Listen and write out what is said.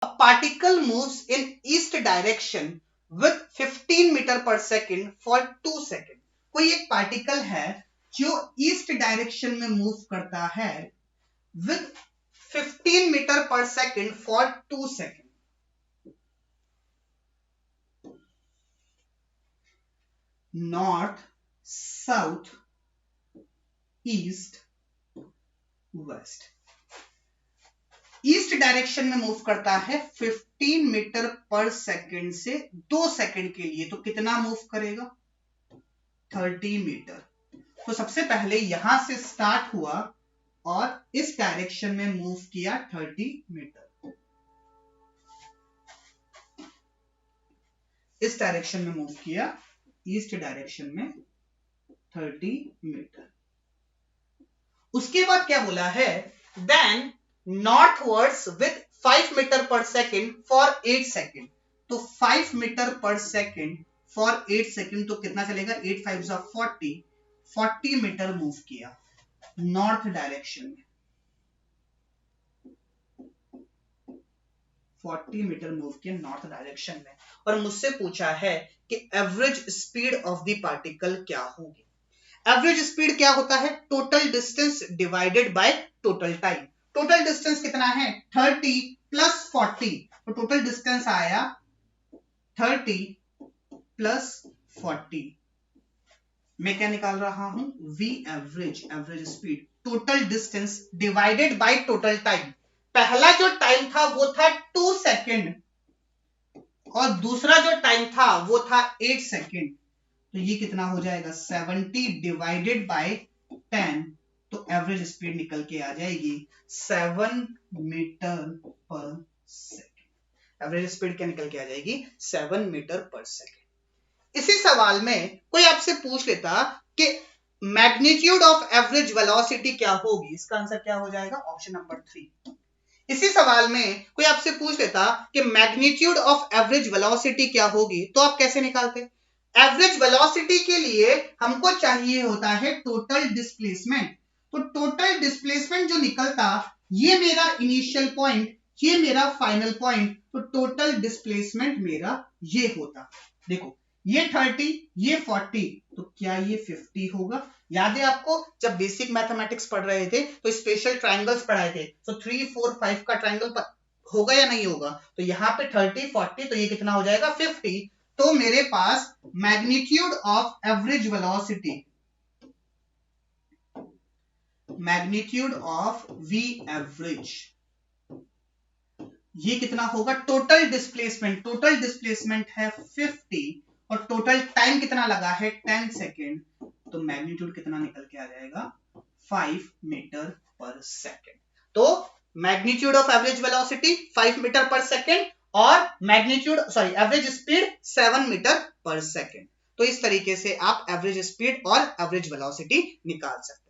A particle moves in east direction with 15 metre per second for 2 second. कोई एक particle है जो east direction में मूव करता है with 15 metre per second for 2 second. North, south, east, west. East direction में move करता है 15 मीटर पर सेकेंड से 2 सेकेंड के लिए। तो कितना मूव करेगा? 30 मीटर। तो सबसे पहले यहां से स्टार्ट हुआ और इस डायरेक्शन में मूव किया 30 मीटर। इस डायरेक्शन में मूव किया, ईस्ट डायरेक्शन में 30 मीटर। उसके बाद क्या बोला है? Then northwards with 5 metre per second for 8 second. तो 5 metre per second for 8 second, तो कितना चलेगा? 8 5 जा 40, 40 मीटर मूव किया नॉर्थ डायरेक्शन में। 40 मीटर मूव किया नॉर्थ डायरेक्शन में। और मुझसे पूछा है कि average speed of the particle क्या होगी। एवरेज स्पीड क्या होता है? Total distance divided by total time. Total distance कितना है? 30 प्लस 40। तो टोटल डिस्टेंस आया 30 प्लस 40। मैं क्या निकाल रहा हूं? V average, average speed, total distance divided by total time. पहला जो टाइम था वो था 2 सेकेंड और दूसरा जो टाइम था वो था 8 सेकेंड। तो ये कितना हो जाएगा? 70 डिवाइडेड बाय 10। तो एवरेज स्पीड निकल के आ जाएगी 7 metre per second. Average speed क्या निकल के आ जाएगी? 7 मीटर पर सेकेंड। इसी सवाल में कोई आपसे पूछ लेता कि मैग्नीट्यूड ऑफ एवरेज वेलोसिटी क्या होगी, इसका आंसर क्या हो जाएगा? Option number 3। इसी सवाल में कोई आपसे पूछ लेता कि मैग्नीट्यूड ऑफ एवरेज वेलोसिटी क्या होगी, तो आप कैसे निकालते? एवरेज वेलोसिटी के लिए हमको चाहिए होता है टोटल डिस्प्लेसमेंट। तो टोटल डिस्प्लेसमेंट जो निकलता, ये मेरा इनिशियल पॉइंट, ये मेरा फाइनल पॉइंट, तो टोटल डिस्प्लेसमेंट मेरा ये होता। देखो ये 30, ये 40, तो क्या ये 50 होगा? याद है आपको जब बेसिक मैथमेटिक्स पढ़ रहे थे तो स्पेशल ट्रायंगल्स पढ़ाए थे, तो 3 4 5 का ट्रायंगल होगा या नहीं होगा? तो यहाँ पे 30 40, तो ये कितना हो जाएगा? 50। तो मेरे पास magnitude of average velocity, magnitude of V average, ये कितना होगा? टोटल डिस्प्लेसमेंट, टोटल डिस्प्लेसमेंट है 50 और टोटल टाइम कितना लगा है? 10 सेकेंड। तो मैग्नीट्यूड कितना निकल के आ जाएगा? 5 मीटर पर सेकेंड। तो magnitude of average velocity 5 metre per second और magnitude average speed 7 metre per second. तो इस तरीके से आप एवरेज स्पीड और एवरेज वेलोसिटी निकाल सकते हैं।